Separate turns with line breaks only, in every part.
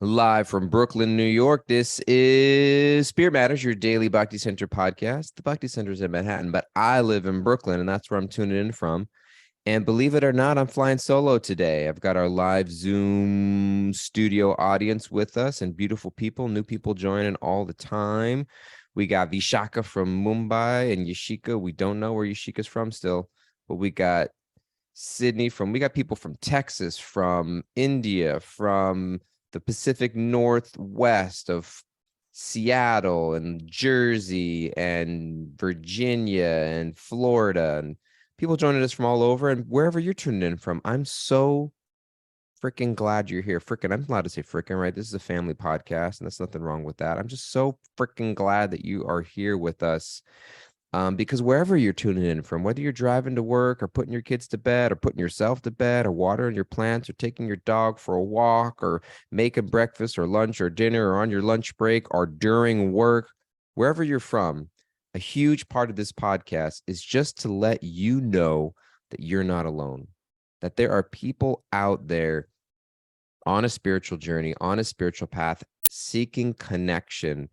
Live from Brooklyn, New York, this is Spirit Matters, your daily Bhakti Center podcast. The Bhakti Center is in Manhattan, but I live in Brooklyn, and that's where I'm tuning in from. And believe it or not, I'm flying solo today. I've got our live Zoom studio audience with us and beautiful people, new people joining all the time. We got Vishaka from Mumbai and Yashika. We don't know where Yashika's from still, but we got we got people from Texas, from India, from the Pacific Northwest of Seattle and Jersey and Virginia and Florida, and people joining us from all over. And wherever you're tuning in from, I'm so freaking glad you're here. Freaking, I'm allowed to say freaking, right? This is a family podcast, and there's nothing wrong with that. I'm just so freaking glad that you are here with us. Because wherever you're tuning in from, whether you're driving to work or putting your kids to bed or putting yourself to bed or watering your plants or taking your dog for a walk or making breakfast or lunch or dinner or on your lunch break or during work, wherever you're from, a huge part of this podcast is just to let you know that you're not alone, that there are people out there on a spiritual journey, on a spiritual path, seeking connection.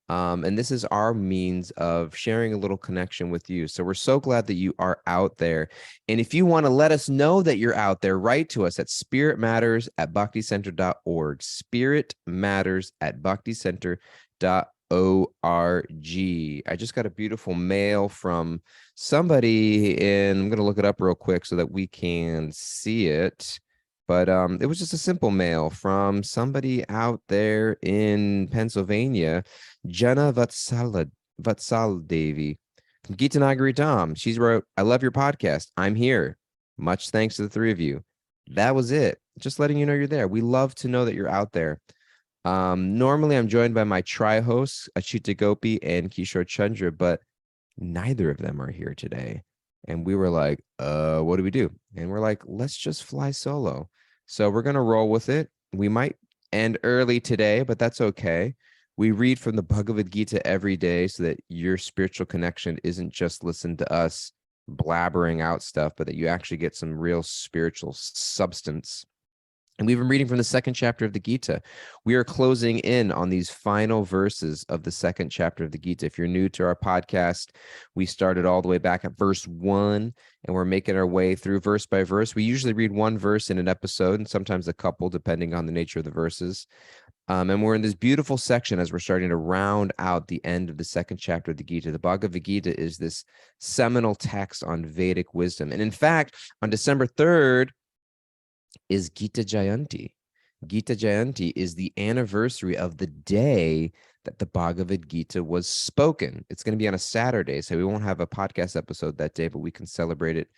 And this is our means of sharing a little connection with you. So we're so glad that you are out there. And if you want to let us know that you're out there, write to us at spiritmatters@bhakticenter.org. Spiritmatters@bhakticenter.org. I just got a beautiful mail from somebody, and I'm going to look it up real quick so that we can see it. But it was just a simple mail from somebody out there in Pennsylvania, Jenna Vatsal Devi from Gita Nagari Dham. She's wrote, "I love your podcast. I'm here. Much thanks to the three of you." That was it. Just letting you know you're there. We love to know that you're out there. Normally, I'm joined by my tri-hosts, Achita Gopi and Kishore Chandra, but neither of them are here today. And we were like, what do we do? And we're like, let's just fly solo. So we're going to roll with it. We might end early today, but that's okay. We read from the Bhagavad Gita every day so that your spiritual connection isn't just listen to us blabbering out stuff, but that you actually get some real spiritual substance. And we've been reading from the second chapter of the Gita. We are closing in on these final verses of the second chapter of the Gita. If you're new to our podcast, we started all the way back at verse 1, and we're making our way through verse by verse. We usually read one verse in an episode, and sometimes a couple, depending on the nature of the verses. And we're in this beautiful section as we're starting to round out the end of the second chapter of the Gita. The Bhagavad Gita is this seminal text on Vedic wisdom. And in fact, on December 3rd, is Gita Jayanti. Gita Jayanti is the anniversary of the day that the Bhagavad Gita was spoken. It's going to be on a Saturday, so we won't have a podcast episode that day, but we can celebrate it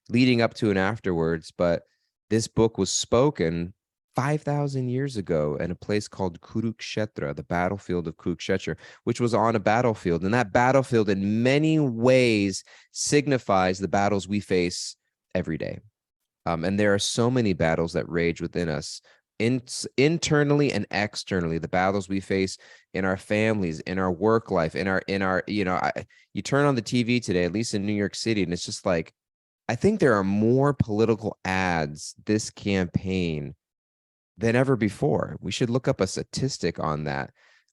leading up to and afterwards. But this book was spoken 5,000 years ago in a place called Kurukshetra, the battlefield of Kurukshetra, which was on a battlefield. And that battlefield in many ways signifies the battles we face every day. And there are so many battles that rage within us, internally and externally. The battles we face in our families, in our work life, in our, you turn on the TV today, at least in New York City, and it's just like, I think there are more political ads this campaign than ever before. We should look up a statistic on that.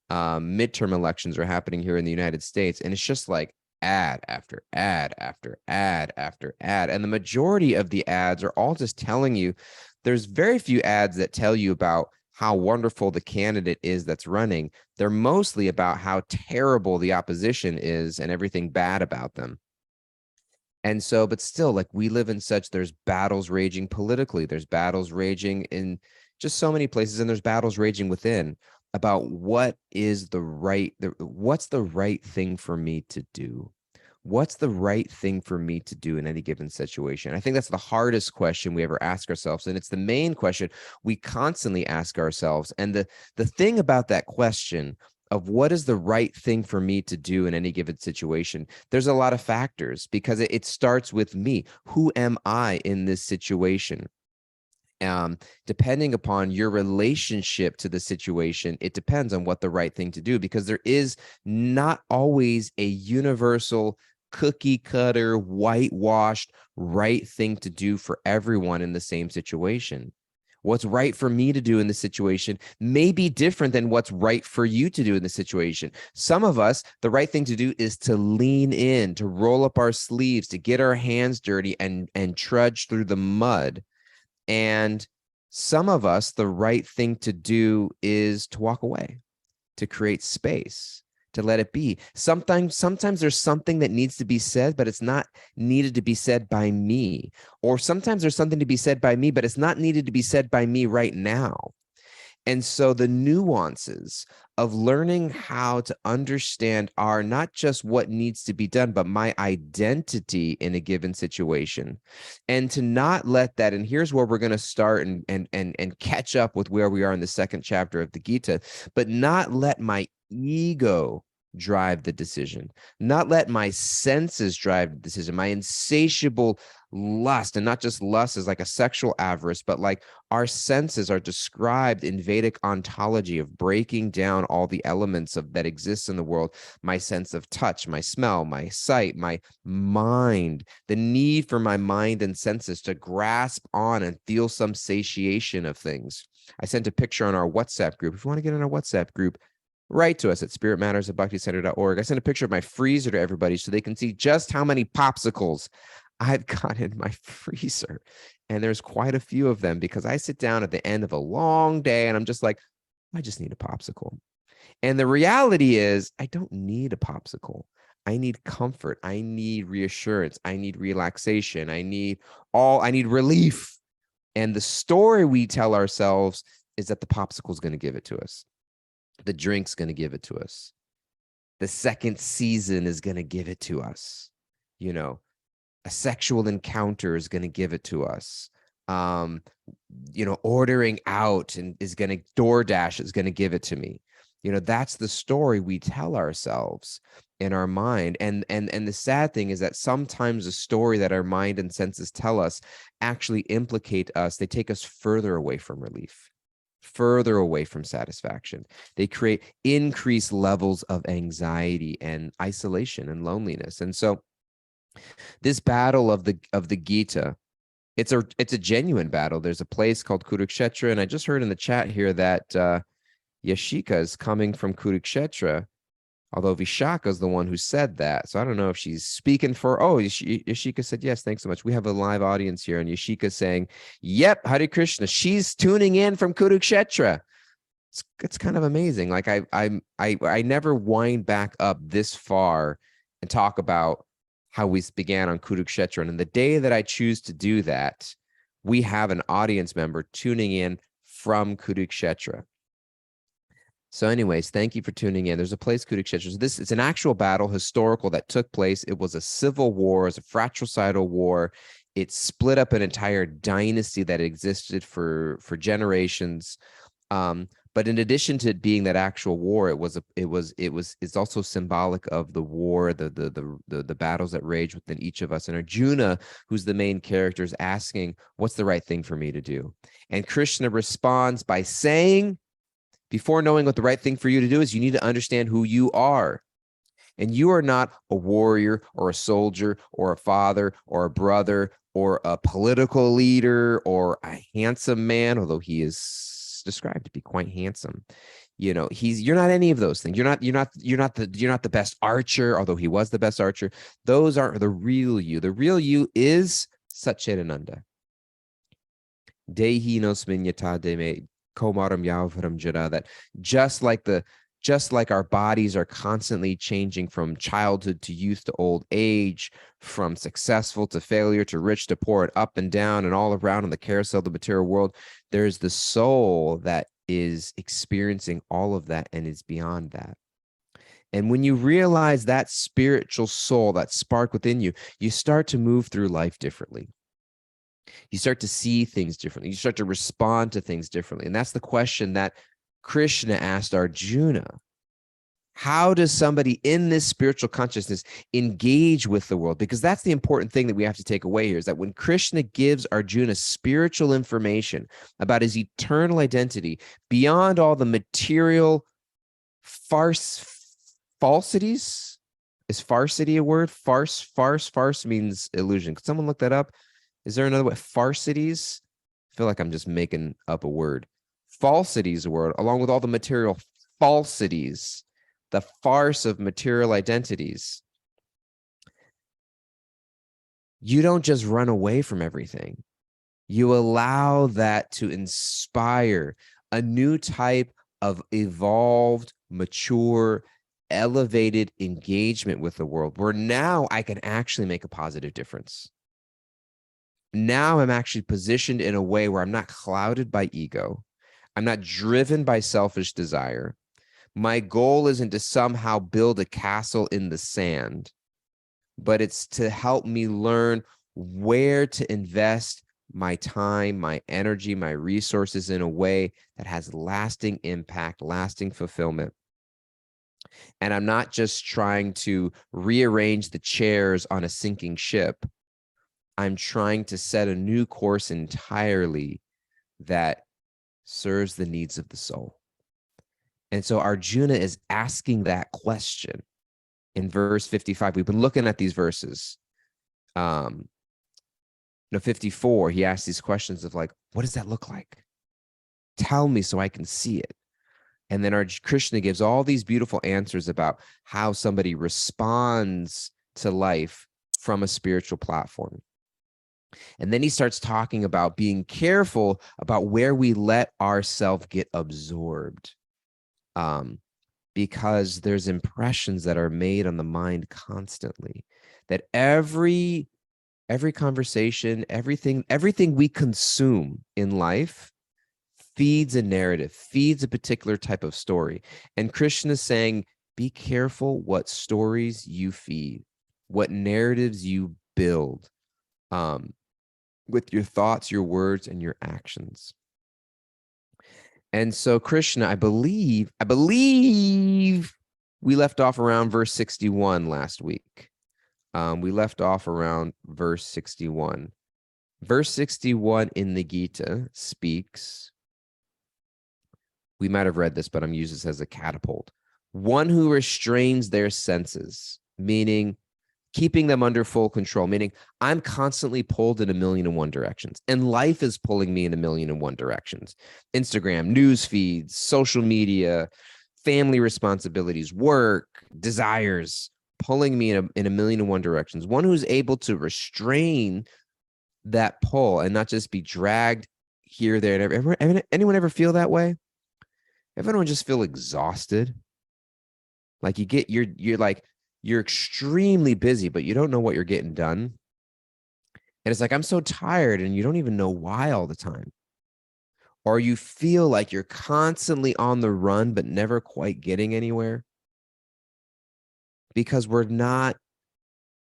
Midterm elections are happening here in the United States, and it's just like ad after ad after ad after ad. And the majority of the ads are all just telling you, there's very few ads that tell you about how wonderful the candidate is that's running. They're mostly about how terrible the opposition is and everything bad about them. And so, but still, like, we live in there's battles raging politically, there's battles raging in just so many places, and there's battles raging within about what's the right thing for me to do. What's the right thing for me to do in any given situation? I think that's the hardest question we ever ask ourselves. And it's the main question we constantly ask ourselves. And the thing about that question of what is the right thing for me to do in any given situation, there's a lot of factors, because it starts with me. Who am I in this situation? Depending upon your relationship to the situation, it depends on what the right thing to do, because there is not always a universal cookie cutter, whitewashed right thing to do for everyone in the same situation. What's right for me to do in this situation may be different than what's right for you to do in this situation. Some of us, the right thing to do is to lean in, to roll up our sleeves, to get our hands dirty and trudge through the mud. And some of us, the right thing to do is to walk away, to create space, to let it be. Sometimes there's something that needs to be said, but it's not needed to be said by me. Or sometimes there's something to be said by me, but it's not needed to be said by me right now. And so the nuances of learning how to understand are not just what needs to be done, but my identity in a given situation. And to not let that, and here's where we're going to start and catch up with where we are in the second chapter of the Gita, but not let my ego drive the decision, not let my senses drive the decision, my insatiable lust, and not just lust as like a sexual avarice, but like our senses are described in Vedic ontology of breaking down all the elements of that exist in the world. My sense of touch, my smell, my sight, my mind, the need for my mind and senses to grasp on and feel some satiation of things. I sent a picture on our WhatsApp group. If you want to get in our WhatsApp group, write to us at spiritmatters@bhakticenter.org. I sent a picture of my freezer to everybody so they can see just how many popsicles I've got in my freezer. And there's quite a few of them because I sit down at the end of a long day and I'm just like, I just need a popsicle. And the reality is, I don't need a popsicle. I need comfort. I need reassurance. I need relaxation. I need relief. And the story we tell ourselves is that the popsicle is going to give it to us. The drink's going to give it to us. The second season is going to give it to us. You know, a sexual encounter is going to give it to us. Ordering out and is going to DoorDash is going to give it to me. That's the story we tell ourselves in our mind. And the sad thing is that sometimes the story that our mind and senses tell us actually implicate us. They take us further away from relief, further away from satisfaction. They create increased levels of anxiety and isolation and loneliness. And so this battle of the Gita, it's a genuine battle. There's a place called Kurukshetra, and I just heard in the chat here that Yashika is coming from Kurukshetra, although Vishaka is the one who said that. So I don't know if she's speaking for, Yashika said, yes, thanks so much. We have a live audience here, and Yashika saying, yep, Hare Krishna. She's tuning in from Kurukshetra. It's kind of amazing. Like I never wind back up this far and talk about how we began on Kurukshetra. And the day that I choose to do that, we have an audience member tuning in from Kurukshetra. So anyways, thank you for tuning in. There's a place, Kurukshetra. So it's an actual battle, historical, that took place. It was a civil war, it was a fratricidal war. It split up an entire dynasty that existed for generations. But in addition to it being that actual war, it's also symbolic of the war, the battles that rage within each of us. And Arjuna, who's the main character, is asking, what's the right thing for me to do? And Krishna responds by saying, before knowing what the right thing for you to do is, you need to understand who you are. And you are not a warrior or a soldier or a father or a brother or a political leader or a handsome man, although he is described to be quite handsome. You're not any of those things. You're not the best archer, although he was the best archer. Those aren't the real you. The real you is Satchidananda. Dehi nosmin yata deme komaram yavaram jara. That just like our bodies are constantly changing from childhood to youth to old age, from successful to failure to rich to poor, and up and down and all around in the carousel of the material world, there's the soul that is experiencing all of that and is beyond that. And when you realize that spiritual soul, that spark within you, you start to move through life differently. You start to see things differently. You start to respond to things differently. And that's the question that Krishna asked Arjuna. How does somebody in this spiritual consciousness engage with the world? Because that's the important thing that we have to take away here, is that when Krishna gives Arjuna spiritual information about his eternal identity beyond all the material falsities. Is farcity a word? Farce means illusion. Could someone look that up? Is there another way? Farcities? I feel like I'm just making up a word. Falsities word, along with all the material falsities, the farce of material identities. You don't just run away from everything. You allow that to inspire a new type of evolved, mature, elevated engagement with the world, where now I can actually make a positive difference. Now I'm actually positioned in a way where I'm not clouded by ego. I'm not driven by selfish desire. My goal isn't to somehow build a castle in the sand, but it's to help me learn where to invest my time, my energy, my resources in a way that has lasting impact, lasting fulfillment. And I'm not just trying to rearrange the chairs on a sinking ship. I'm trying to set a new course entirely that serves the needs of the soul. And so Arjuna is asking that question in verse 55. We've been looking at these verses. 54, he asks these questions of like, what does that look like? Tell me so I can see it. And then our Krishna gives all these beautiful answers about how somebody responds to life from a spiritual platform. And then he starts talking about being careful about where we let ourselves get absorbed. Because there's impressions that are made on the mind constantly, that every conversation, everything we consume in life feeds a narrative, feeds a particular type of story. And Krishna is saying, be careful what stories you feed, what narratives you build with your thoughts, your words, and your actions. And so Krishna, I believe we left off around verse 61 last week. We left off around verse 61. Verse 61 in the Gita speaks, we might have read this, but I'm using this as a catapult. One who restrains their senses, meaning keeping them under full control, meaning I'm constantly pulled in a million and one directions, and life is pulling me in a million and one directions. Instagram, news feeds, social media, family responsibilities, work, desires, pulling me in a million and one directions. One who's able to restrain that pull and not just be dragged here, there, and everywhere. Anyone ever feel that way? Everyone just feel exhausted. Like you're extremely busy, but you don't know what you're getting done. And it's like, I'm so tired, and you don't even know why all the time. Or you feel like you're constantly on the run, but never quite getting anywhere. Because we're not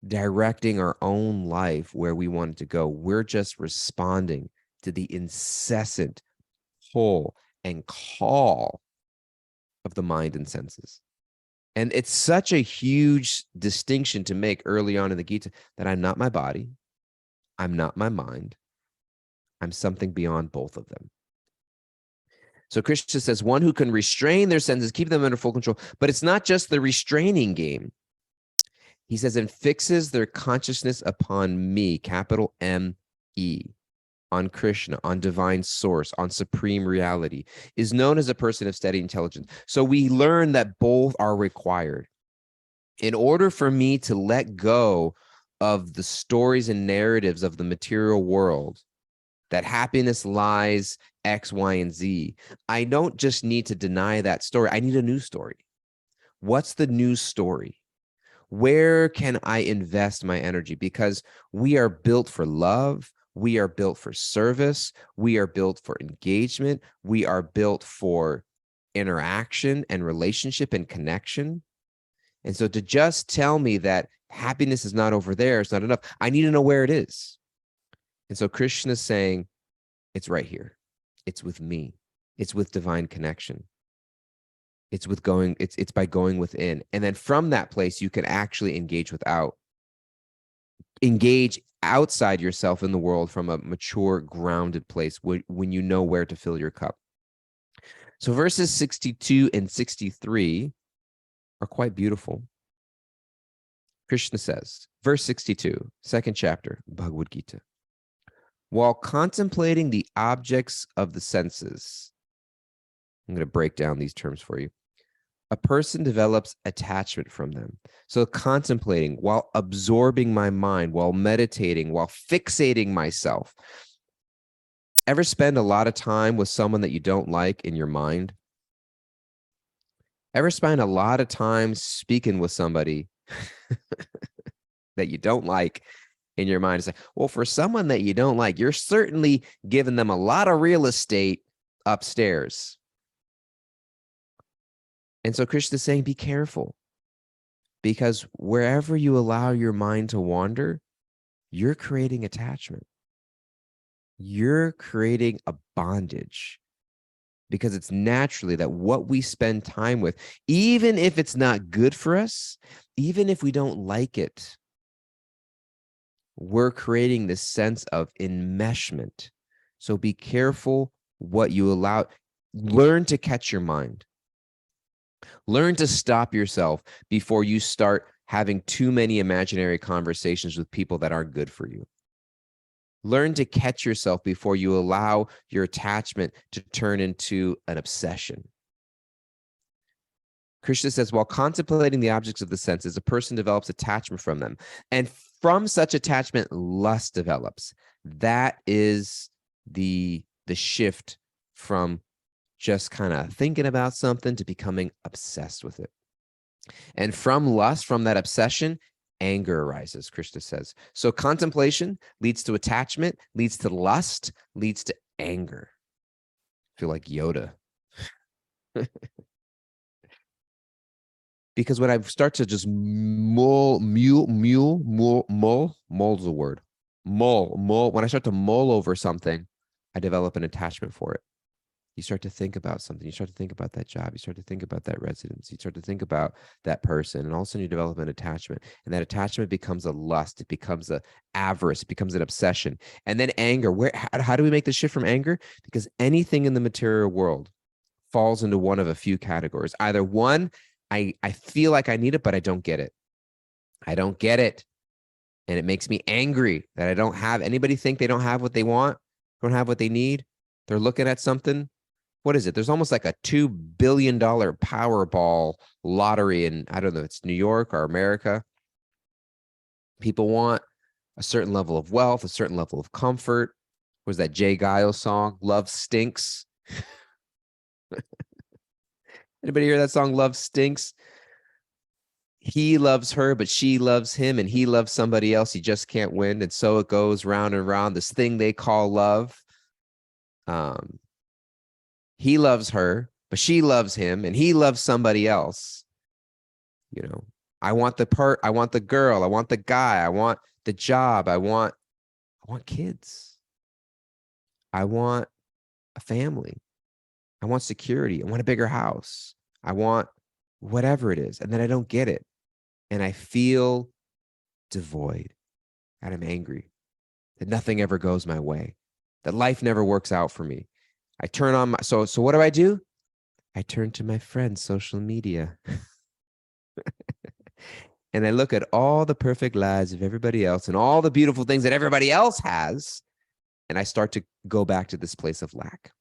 directing our own life where we want it to go. We're just responding to the incessant pull and call of the mind and senses. And it's such a huge distinction to make early on in the Gita that I'm not my body, I'm not my mind, I'm something beyond both of them. So Krishna says, one who can restrain their senses, keep them under full control, but it's not just the restraining game. He says, and fixes their consciousness upon me, capital M-E, on Krishna, on divine source, on supreme reality, is known as a person of steady intelligence. So we learn that both are required. In order for me to let go of the stories and narratives of the material world, that happiness lies X, Y, and Z, I don't just need to deny that story. I need a new story. What's the new story? Where can I invest my energy? Because we are built for love. We are built for service. We are built for engagement. We are built for interaction and relationship and connection. And so to just tell me that happiness is not over there, it's not enough. I need to know where it is. And so Krishna is saying, it's right here. It's with me. It's with divine connection. It's with going, it's by going within. And then from that place, you can actually engage outside yourself in the world from a mature, grounded place when you know where to fill your cup. So verses 62 and 63 are quite beautiful. Krishna says, verse 62, second chapter, Bhagavad Gita. while contemplating the objects of the senses. I'm going to break down these terms for you. A person develops attachment from them. So contemplating, while absorbing my mind, while meditating, while fixating myself. Ever spend a lot of time with someone that you don't like in your mind? Ever spend a lot of time speaking with somebody that you don't like in your mind? It's like, well, for someone that you don't like, you're certainly giving them a lot of real estate upstairs. And so Krishna is saying, be careful, because wherever you allow your mind to wander, you're creating attachment. You're creating a bondage, because it's naturally that what we spend time with, even if it's not good for us, even if we don't like it, we're creating this sense of enmeshment. So be careful what you allow. Learn to catch your mind. Learn to stop yourself before you start having too many imaginary conversations with people that aren't good for you. Learn to catch yourself before you allow your attachment to turn into an obsession. Krishna says, while contemplating the objects of the senses, a person develops attachment from them. And from such attachment, lust develops. That is the shift from just kind of thinking about something to becoming obsessed with it. And from lust, from that obsession, anger arises, Krishna says. So contemplation leads to attachment, leads to lust, leads to anger. I feel like Yoda. Because when I start to just mull's a word. Mull. When I start to mull over something, I develop an attachment for it. You start to think about something. You start to think about that job. You start to think about that residence. You start to think about that person. And all of a sudden you develop an attachment. And that attachment becomes a lust. It becomes a avarice. It becomes an obsession. And then anger. How do we make the shift from anger? Because anything in the material world falls into one of a few categories. Either one, I feel like I need it, but I don't get it. I don't get it. And it makes me angry that I don't have. Anybody think they don't have what they want? Don't have what they need? They're looking at something. What is it? There's almost like a $2 billion Powerball lottery in, I don't know, it's New York or America. People want a certain level of wealth, a certain level of comfort. What was that Jay Giles song? Love Stinks. Anybody hear that song, Love Stinks? He loves her, but she loves him, and he loves somebody else. He just can't win. And so it goes round and round, this thing they call love. He loves her, but she loves him, and he loves somebody else. You know, I want the girl, I want the guy, I want the job, I want kids. I want a family. I want security. I want a bigger house. I want whatever it is. And then I don't get it. And I feel devoid. And I'm angry that nothing ever goes my way, that life never works out for me. I turn on so what do? I turn to my friends' social media. And I look at all the perfect lives of everybody else and all the beautiful things that everybody else has. And I start to go back to this place of lack.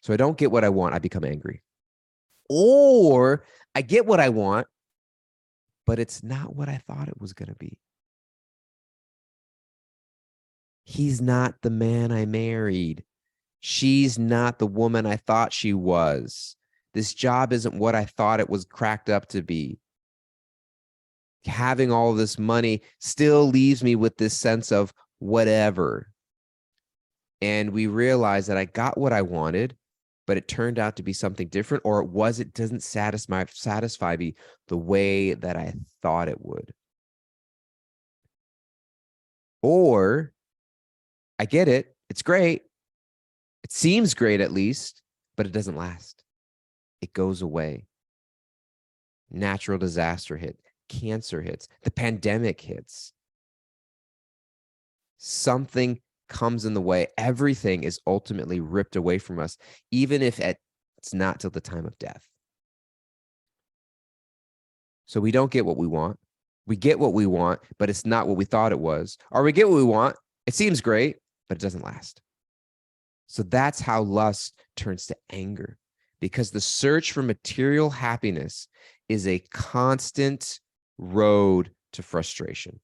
So I don't get what I want. I become angry. Or I get what I want, but it's not what I thought it was going to be. He's not the man I married. She's not the woman I thought she was. This job isn't what I thought it was cracked up to be. Having all this money still leaves me with this sense of whatever. And we realize that I got what I wanted, but it turned out to be something different, or it doesn't satisfy me the way that I thought it would. Or I get it. It's great. It seems great at least, but it doesn't last. It goes away. Natural disaster hit, cancer hits, the pandemic hits. Something comes in the way. Everything is ultimately ripped away from us, even if it's not till the time of death. So we don't get what we want. We get what we want, but it's not what we thought it was. Or we get what we want. It seems great, but it doesn't last. So that's how lust turns to anger, because the search for material happiness is a constant road to frustration.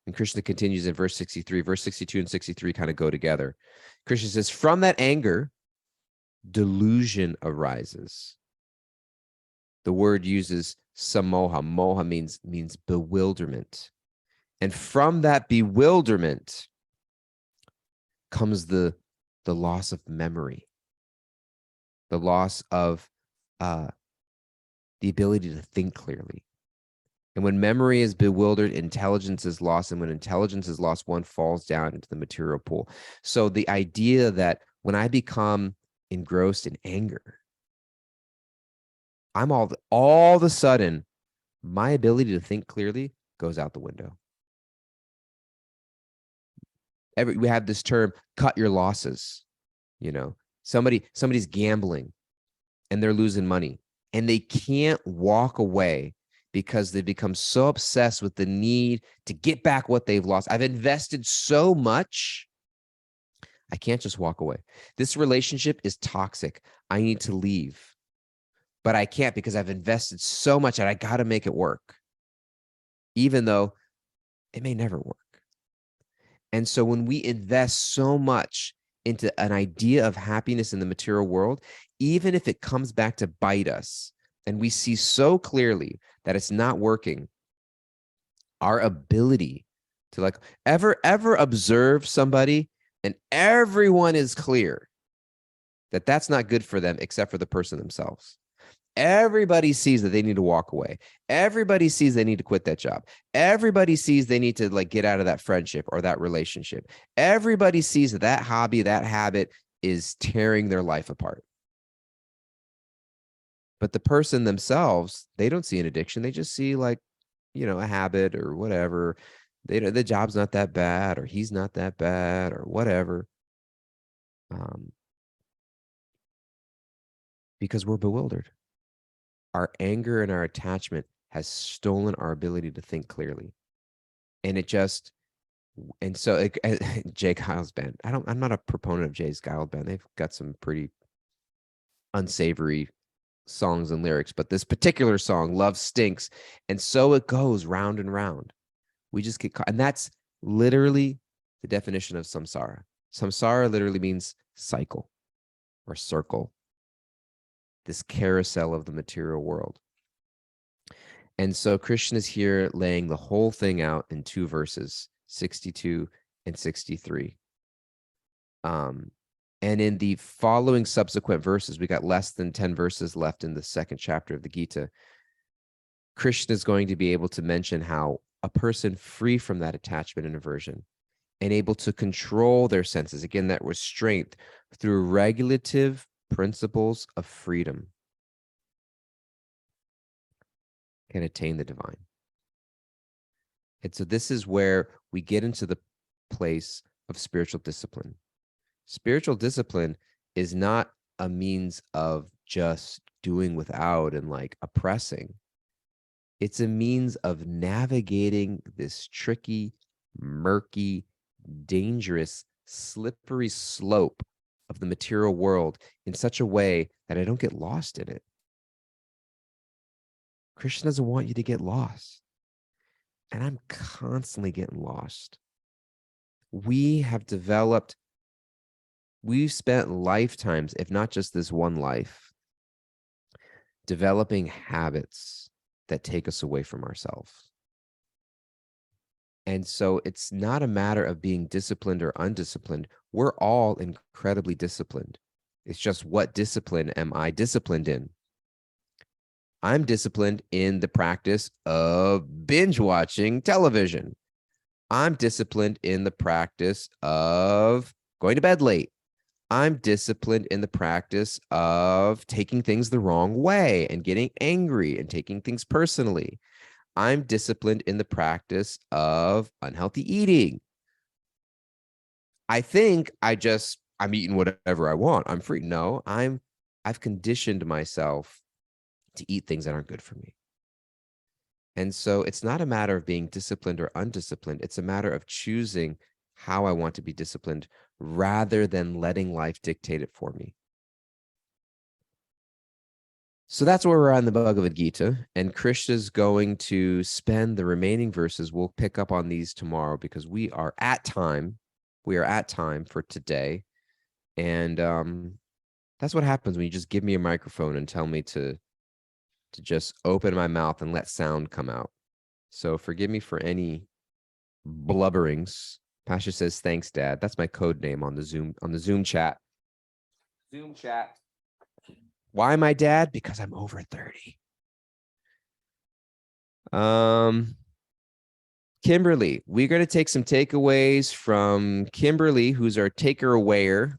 And Krishna continues in verse 63. Verse 62 and 63 kind of go together. Krishna says, from that anger, delusion arises. The word uses samoha. Moha means bewilderment. And from that bewilderment comes the loss of memory, the loss of the ability to think clearly. And when memory is bewildered, intelligence is lost. And when intelligence is lost, one falls down into the material pool. So the idea that when I become engrossed in anger, I'm all of a sudden, my ability to think clearly goes out the window. We have this term, cut your losses. You know, somebody's gambling and they're losing money and they can't walk away because they've become so obsessed with the need to get back what they've lost. I've invested so much, I can't just walk away. This relationship is toxic. I need to leave, but I can't because I've invested so much and I got to make it work, even though it may never work. And so when we invest so much into an idea of happiness in the material world, even if it comes back to bite us, and we see so clearly that it's not working, our ability to like ever observe somebody and everyone is clear that that's not good for them except for the person themselves. Everybody sees that they need to walk away. Everybody sees they need to quit that job. Everybody sees they need to like get out of that friendship or that relationship. Everybody sees that that hobby, that habit is tearing their life apart. But the person themselves, they don't see an addiction. They just see like, you know, a habit or whatever. The job's not that bad, or he's not that bad, or whatever. Because we're bewildered. Our anger and our attachment has stolen our ability to think clearly. And so Jay Giles Band. I'm not a proponent of Jay Giles Band. They've got some pretty unsavory songs and lyrics, but this particular song, Love Stinks, and so it goes round and round. We just get caught. And that's literally the definition of samsara. Samsara literally means cycle or circle, this carousel of the material world. And so Krishna is here laying the whole thing out in 2 verses, 62 and 63. And in the following subsequent verses, we got less than 10 verses left in the 2nd chapter of the Gita. Krishna is going to be able to mention how a person free from that attachment and aversion and able to control their senses, again, that restraint through regulative principles of freedom, can attain the divine. And so this is where we get into the place of spiritual discipline. Spiritual discipline is not a means of just doing without and like oppressing. It's a means of navigating this tricky, murky, dangerous, slippery slope of the material world in such a way that I don't get lost in it. Krishna doesn't want you to get lost. And I'm constantly getting lost. We've spent lifetimes, if not just this one life, developing habits that take us away from ourselves. And so it's not a matter of being disciplined or undisciplined. We're all incredibly disciplined. It's just, what discipline am I disciplined in? I'm disciplined in the practice of binge watching television. I'm disciplined in the practice of going to bed late. I'm disciplined in the practice of taking things the wrong way and getting angry and taking things personally. I'm disciplined in the practice of unhealthy eating. I think I'm eating whatever I want. I'm free. No, I've conditioned myself to eat things that aren't good for me. And so it's not a matter of being disciplined or undisciplined. It's a matter of choosing how I want to be disciplined rather than letting life dictate it for me. So that's where we're on the Bhagavad Gita. And Krishna's going to spend the remaining verses. We'll pick up on these tomorrow because we are at time. We are at time for today. And that's what happens when you just give me a microphone and tell me to just open my mouth and let sound come out. So forgive me for any blubberings. Pasha says, thanks, Dad. That's my code name on the Zoom chat. Zoom chat. Why my dad? Because I'm over 30. Kimberly, we're going to take some takeaways from Kimberly, who's our taker-awayer,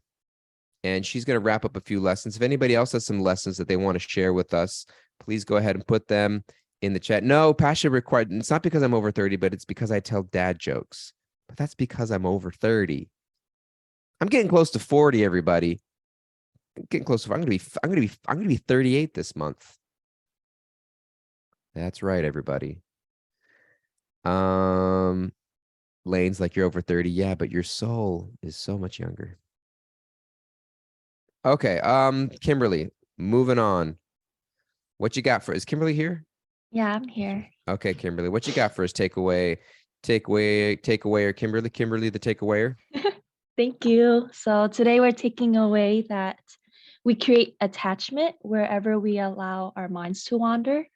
and she's going to wrap up a few lessons. If anybody else has some lessons that they want to share with us, please go ahead and put them in the chat. No, Pasha required, it's not because I'm over 30, but it's because I tell dad jokes. But that's because I'm over 30. I'm getting close to 40, everybody. I'm getting close to, I'm going to be 38 this month. That's right, everybody. Lane's like, you're over 30. Yeah, but your soul is so much younger. Okay. Kimberly, moving on. What you got for, is Kimberly here?
Yeah, I'm here.
Okay, Kimberly, what you got for us? Takeaway, or Kimberly, the takeawayer.
Thank you. So today we're taking away that we create attachment wherever we allow our minds to wander.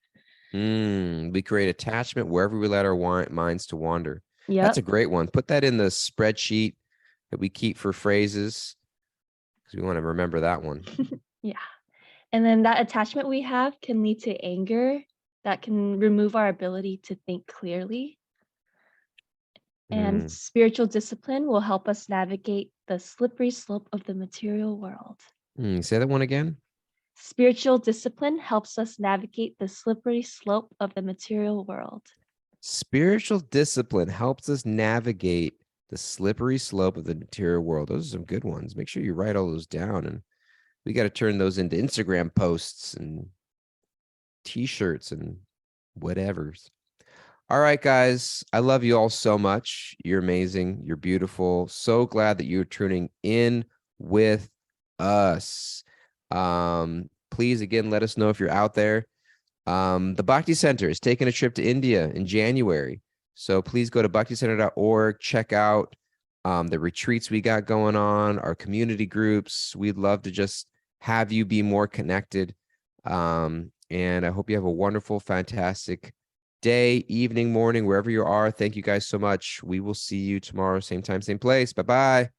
We create attachment wherever we let our minds to wander. That's
Yep.
a great one. Put that in the spreadsheet that we keep for phrases because we want to remember that one.
Yeah. And then that attachment we have can lead to anger that can remove our ability to think clearly. And spiritual discipline will help us navigate the slippery slope of the material world.
Say that one again.
Spiritual discipline helps us navigate the slippery slope of the material world.
Spiritual discipline helps us navigate the slippery slope of the material world. Those are some good ones. Make sure you write all those down, and we got to turn those into Instagram posts and t-shirts and whatevers. All right, guys. I love you all so much. You're amazing. You're beautiful. So glad that you're tuning in with us. Please, again, let us know if you're out there. The Bhakti Center is taking a trip to India in January. So please go to bhakticenter.org, check out the retreats we got going on, our community groups. We'd love to just have you be more connected. And I hope you have a wonderful, fantastic day, evening, morning, wherever you are. Thank you guys so much. We will see you tomorrow, same time, same place. Bye-bye.